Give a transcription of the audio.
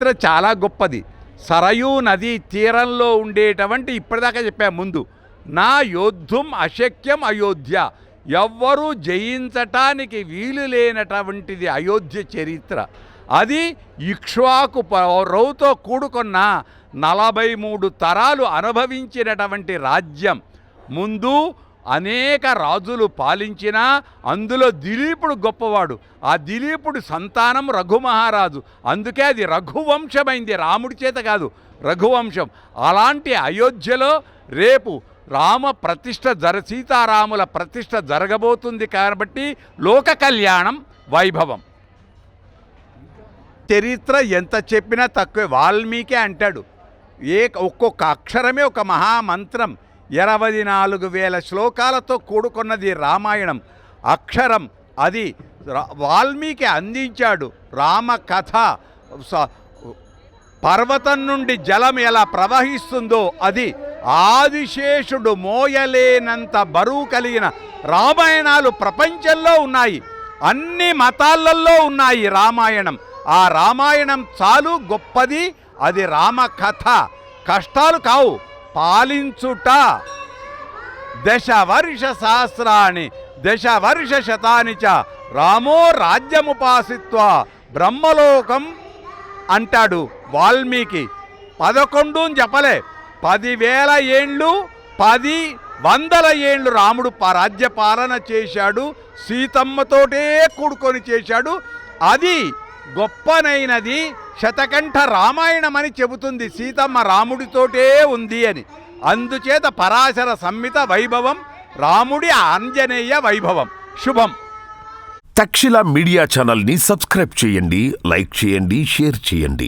చరిత్ర చాలా గొప్పది. సరయూ నదీ తీరంలో ఉండేటువంటి ఇప్పటిదాకా చెప్పా ముందు, నా యోద్ధుం అశక్యం అయోధ్య, ఎవ్వరూ జయించటానికి వీలు లేనటువంటిది అయోధ్య చరిత్ర. అది ఇక్ష్వాకు రౌతో కూడుకున్న 43 తరాలు అనుభవించినటువంటి రాజ్యం. ముందు అనేక రాజులు పాలించినా అందులో దిలీపుడు గొప్పవాడు. ఆ దిలీపుడు సంతానం రఘుమహారాజు, అందుకే అది రఘువంశమైంది, రాముడి చేత కాదు, రఘువంశం. అలాంటి అయోధ్యలో రేపు రామ ప్రతిష్ఠ సీతారాముల ప్రతిష్ఠ జరగబోతుంది కాబట్టి లోక కళ్యాణం వైభవం. చరిత్ర ఎంత చెప్పినా తక్కువే. వాల్మీకి అంటాడు, ఒక్కొక్క అక్షరమే ఒక మహామంత్రం. 24,000 శ్లోకాలతో కూడుకున్నది రామాయణం. అక్షరం అది వాల్మీకి అందించాడు. రామ కథ, పర్వతం నుండి జలం ఎలా ప్రవహిస్తుందో అది ఆదిశేషుడు మోయలేనంత బరువు కలిగిన రామాయణాలు ప్రపంచంలో ఉన్నాయి. అన్ని మతాలలో ఉన్నాయి రామాయణం. ఆ రామాయణం చాలు గొప్పది. అది రామ కథ, కష్టాలు కావు, పాలించుట. దశవర్ష సహస్రాణి దశవర్ష శతాని చ రామో రాజ్యముపాసిత్వా బ్రహ్మలోకం అంటాడు వాల్మీకి. 11 చెప్పలే, 10,000 ఏండ్లు, 10,000 ఏండ్లు రాముడు రాజ్యపాలన చేశాడు. సీతమ్మతోటే కూడుకొని చేశాడు. అది గొప్పనైనది. శతకంఠ రామాయణం అని చెబుతుంది. సీతమ్మ రాముడితోటే ఉంది అని. అందుచేత పరాశర సంహిత వైభవం, రాముడి ఆంజనేయ వైభవం. శుభం. తక్షశిల మీడియా ఛానల్ని సబ్స్క్రైబ్ చేయండి, లైక్ చేయండి, షేర్ చేయండి.